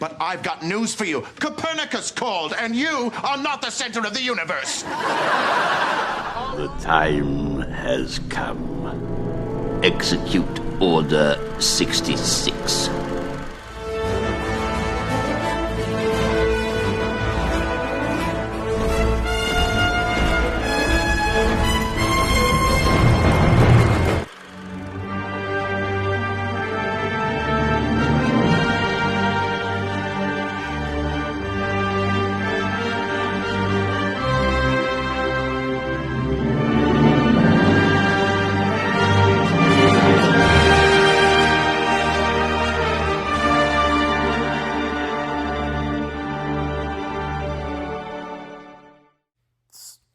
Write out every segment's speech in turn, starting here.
But I've got news for you. Copernicus called, and you are not the center of the universe. The time has come. Execute Order 66.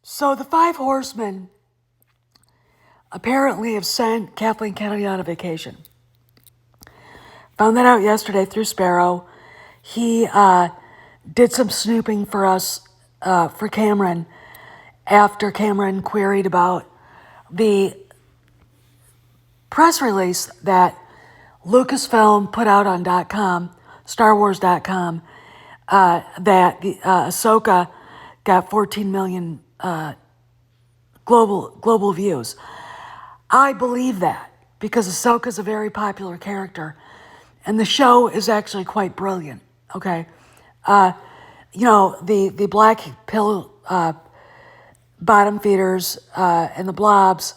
So the five horsemen apparently have sent Kathleen Kennedy on a vacation. Found that out yesterday through Sparrow. He did some snooping for us, for Cameron, after Cameron queried about the press release that Lucasfilm put out on .com, StarWars.com, that Ahsoka got 14 million global views. I believe that because Ahsoka's a very popular character, and the show is actually quite brilliant. Okay, the black pill bottom feeders and the blobs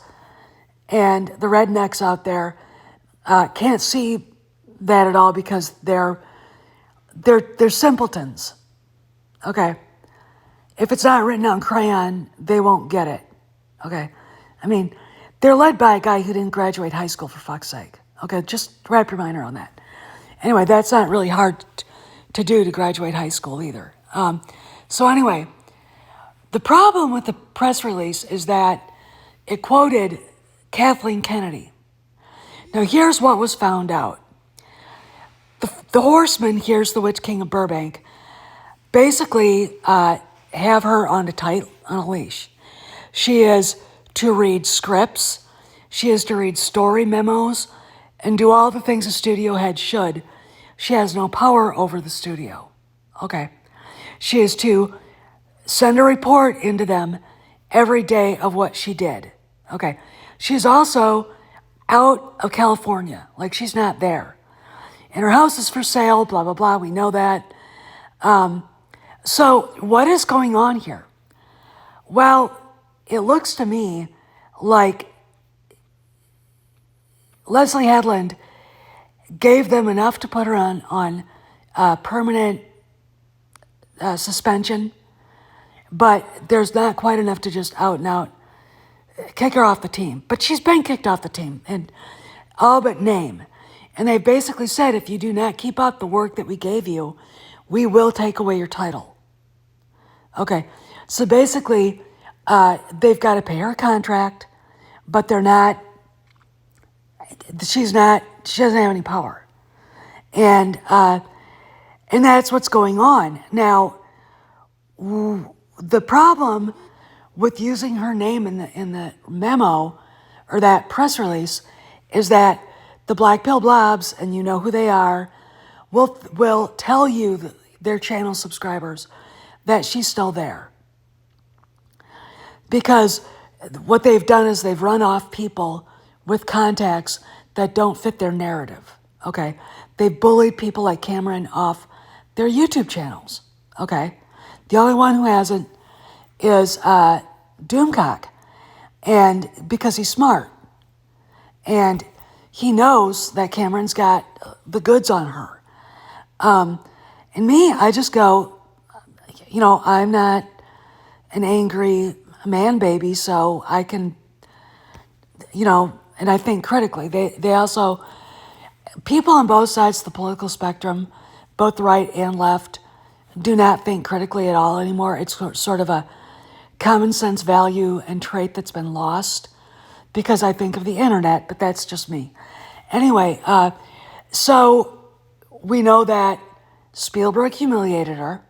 and the rednecks out there can't see that at all because they're simpletons. Okay. If it's not written on crayon, they won't get it, okay? I mean, they're led by a guy who didn't graduate high school, for fuck's sake, okay? Just wrap your mind around that. Anyway, that's not really hard to do, to graduate high school either. So anyway, the problem with the press release is that it quoted Kathleen Kennedy. Now, here's what was found out. The horseman, here's the Witch King of Burbank, basically have her on a leash. She is to read scripts, she is to read story memos, and do all the things a studio head should. She has no power over the studio. Okay. She is to send a report into them every day of what she did. Okay. She's also out of California, like she's not there. And her house is for sale, blah, blah, blah. We know that. So what is going on here? Well, it looks to me like Leslie Headland gave them enough to put her on permanent suspension, but there's not quite enough to just out and out kick her off the team. But she's been kicked off the team, and all but name. And they basically said, if you do not keep up the work that we gave you, we will take away your title. Okay, so basically, they've got to pay her a contract, but she doesn't have any power. And that's what's going on. Now, the problem with using her name in the memo or that press release is that the Black Pill Blobs, and you know who they are, will tell you, their channel subscribers, that she's still there. Because what they've done is they've run off people with contacts that don't fit their narrative, okay? They've bullied people like Cameron off their YouTube channels, okay? The only one who hasn't is Doomcock, and because he's smart. And he knows that Cameron's got the goods on her. And me, I just go, I'm not an angry man baby, so I can, and I think critically. They also, people on both sides of the political spectrum, both right and left, do not think critically at all anymore. It's sort of a common sense value and trait that's been lost because I think of the internet, but that's just me. Anyway, so we know that Spielberg humiliated her,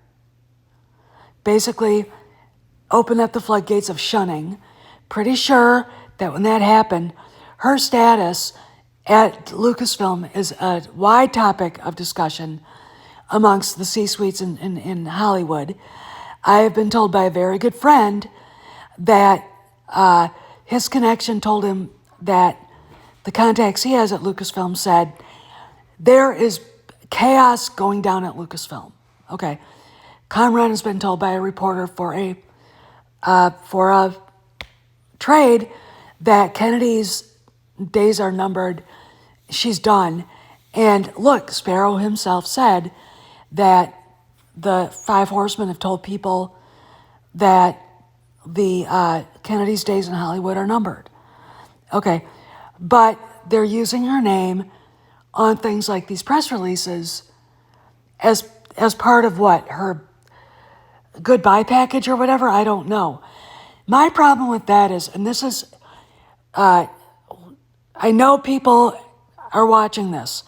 basically opened up the floodgates of shunning. Pretty sure that when that happened, her status at Lucasfilm is a wide topic of discussion amongst the C-suites in Hollywood. I have been told by a very good friend that his connection told him that the contacts he has at Lucasfilm said there is chaos going down at Lucasfilm. Okay, Conrad has been told by a reporter for a trade that Kennedy's days are numbered. She's done. And look, Sparrow himself said that the Five Horsemen have told people that the Kennedy's days in Hollywood are numbered. Okay, but they're using her name on things like these press releases as part of what, her goodbye package or whatever. I don't know. My problem with that is, and this is, I know people are watching this.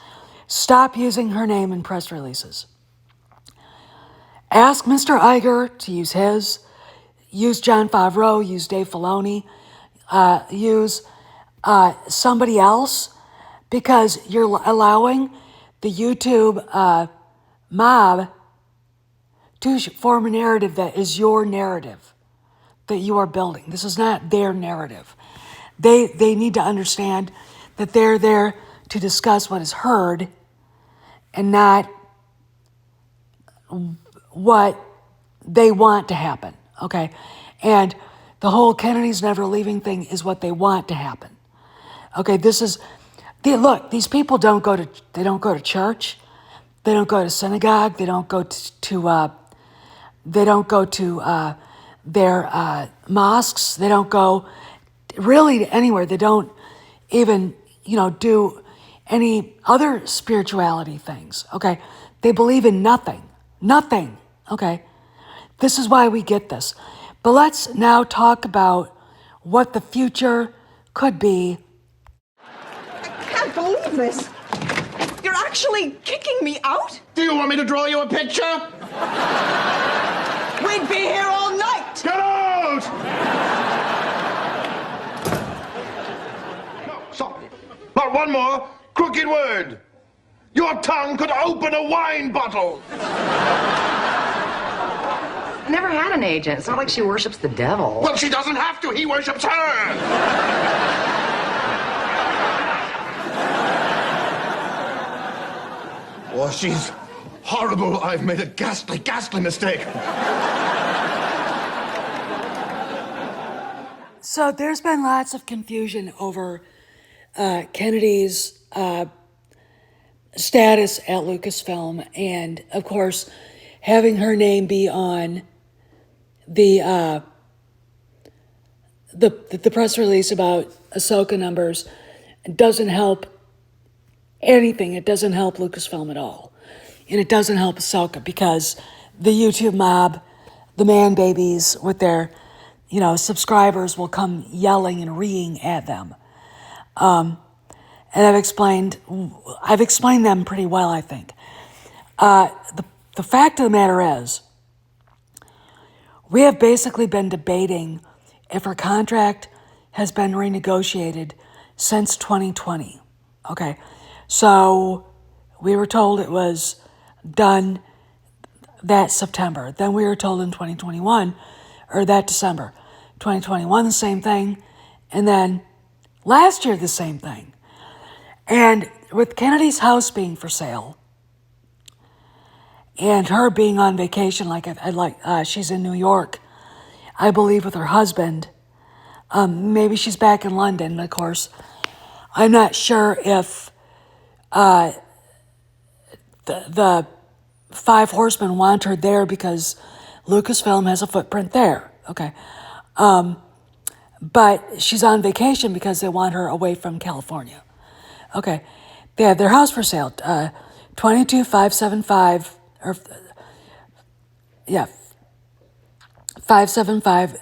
Stop using her name in press releases. Ask Mr. Iger to use his. Use Jon Favreau. Use Dave Filoni. Use somebody else, because you're allowing the YouTube mob to form a narrative that is your narrative that you are building. This is not their narrative. They need to understand that they're there to discuss what is heard and not what they want to happen, okay? And the whole Kennedy's never leaving thing is what they want to happen. Okay, look, these people don't go to church, they don't go to synagogue, they don't go to their mosques, they don't go really anywhere. They don't even, do any other spirituality things, okay? They believe in nothing, okay? This is why we get this. But let's now talk about what the future could be. I can't believe this. You're actually kicking me out? Do you want me to draw you a picture? We'd be here all night. Get out! No, stop. Not one more crooked word. Your tongue could open a wine bottle. Never had an agent. It's not like she worships the devil. Well, she doesn't have to. He worships her. Oh, she's horrible. I've made a ghastly, ghastly mistake. So there's been lots of confusion over Kennedy's status at Lucasfilm, and of course, having her name be on the press release about Ahsoka numbers doesn't help anything. It doesn't help Lucasfilm at all, and it doesn't help Ahsoka, because the YouTube mob, the man babies with their subscribers will come yelling and reeing at them. And I've explained them pretty well, I think. The fact of the matter is, we have basically been debating if her contract has been renegotiated since 2020. Okay, so we were told it was done that September. Then we were told in 2021, or that December. 2021, the same thing. And then last year, the same thing. And with Kennedy's house being for sale, and her being on vacation, she's in New York, I believe, with her husband. Maybe she's back in London, of course. I'm not sure if the Five Horsemen want her there because Lucasfilm has a footprint there. Okay. But she's on vacation because they want her away from California. Okay. They have their house for sale, 22575, 575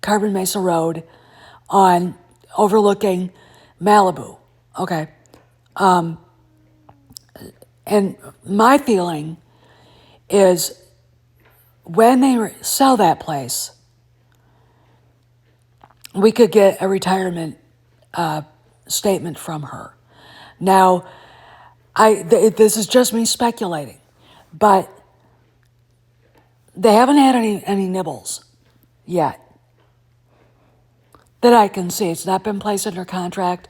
Carbon Mesa Road overlooking Malibu. Okay. And my feeling is when they sell that place, we could get a retirement statement from her. Now, this is just me speculating, but they haven't had any nibbles yet that I can see. It's not been placed under contract.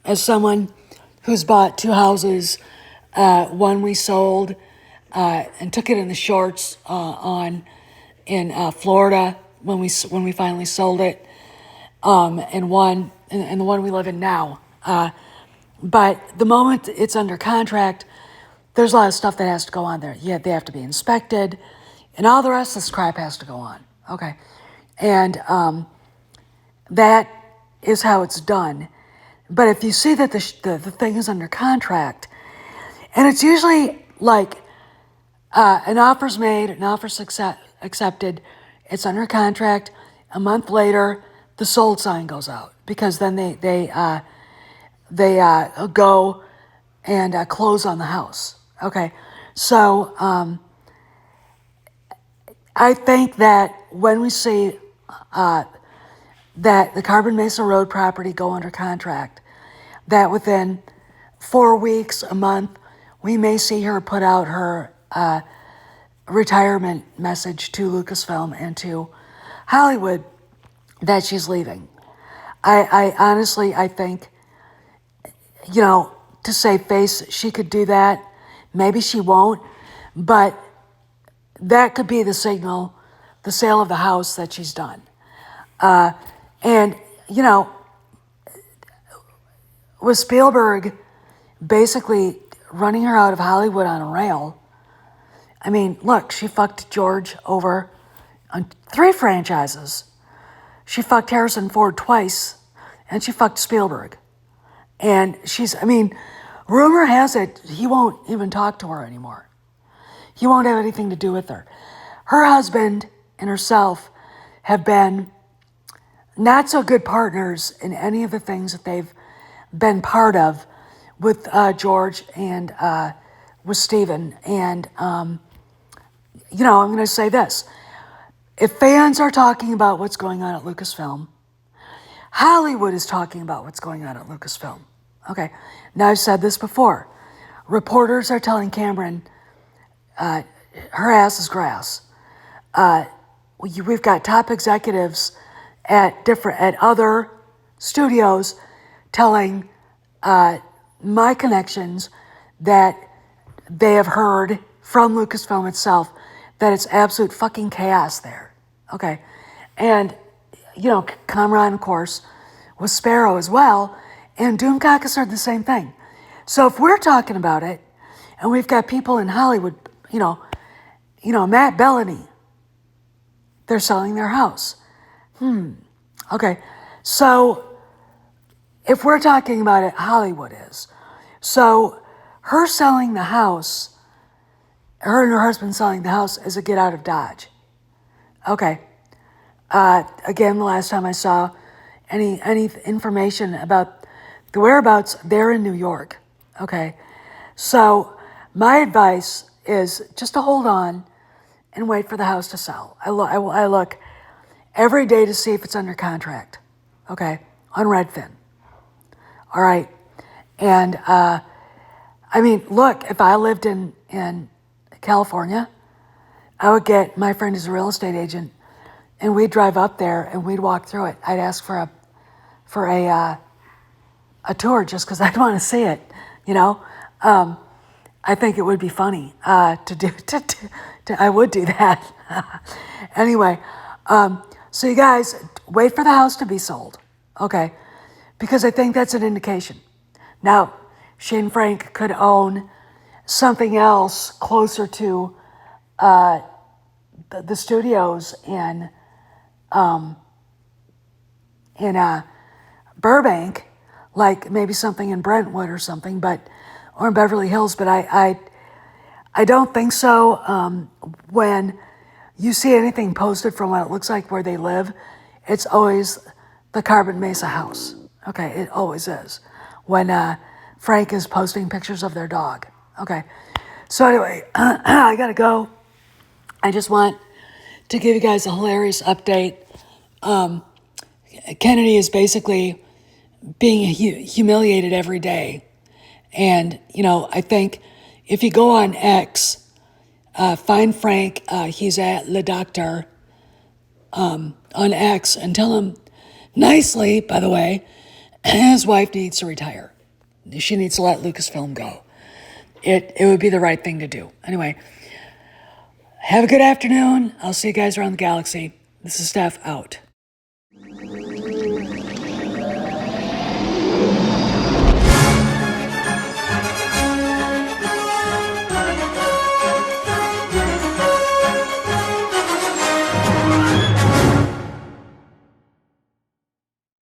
As someone who's bought 2 houses, one we sold and took it in the shorts in Florida when we finally sold it, and the one we live in now. But the moment it's under contract, there's a lot of stuff that has to go on there. Yeah, they have to be inspected, and all the rest of this crap has to go on. Okay, and that is how it's done. But if you see that the thing is under contract, and it's usually like an offer's made, an offer's accepted, it's under contract. A month later, the sold sign goes out because then they go and close on the house. Okay, so I think that when we see that the Carbon Mesa Road property go under contract, that within 4 weeks, a month, we may see her put out her retirement message to Lucasfilm and to Hollywood that she's leaving. I honestly, I think, to save face, she could do that. Maybe she won't, but that could be the signal, the sale of the house, that she's done. And, with Spielberg basically running her out of Hollywood on a rail, I mean, look, she fucked George over on 3 franchises. She fucked Harrison Ford twice, and she fucked Spielberg. And rumor has it he won't even talk to her anymore. He won't have anything to do with her. Her husband and herself have been not so good partners in any of the things that they've been part of with George and with Steven. And, I'm going to say this. If fans are talking about what's going on at Lucasfilm, Hollywood is talking about what's going on at Lucasfilm. Okay, now I've said this before. Reporters are telling Cameron her ass is grass. We've got top executives at other studios telling my connections that they have heard from Lucasfilm itself that it's absolute fucking chaos there. Okay, and Kamran, of course, was Sparrow as well, and Doomcock has heard the same thing. So if we're talking about it, and we've got people in Hollywood, Matt Bellamy, they're selling their house. Okay, so if we're talking about it, Hollywood is. So her selling the house, her and her husband selling the house, is a get out of Dodge. Okay. Again, the last time I saw any information about the whereabouts, they're in New York. Okay. So my advice is just to hold on and wait for the house to sell. I look every day to see if it's under contract. Okay. On Redfin. All right. And, look, if I lived in California, I would get, my friend is a real estate agent, and we'd drive up there and we'd walk through it. I'd ask for a tour just because I'd want to see it, I think it would be funny I would do that. Anyway, so you guys, wait for the house to be sold, okay? Because I think that's an indication. Now, Shane Frank could own something else closer to the studios in Burbank, like maybe something in Brentwood or something, or in Beverly Hills. But I don't think so. When you see anything posted from what it looks like where they live, it's always the Carbon Mesa house. Okay, it always is. When Frank is posting pictures of their dog. Okay, so anyway, I gotta go. I just want to give you guys a hilarious update. Kennedy is basically being humiliated every day. And, I think if you go on X, Find Frank. He's at Le Doctor on X, and tell him nicely, by the way, his wife needs to retire. She needs to let Lucasfilm go. It would be the right thing to do. Anyway, have a good afternoon. I'll see you guys around the galaxy. This is Steph out.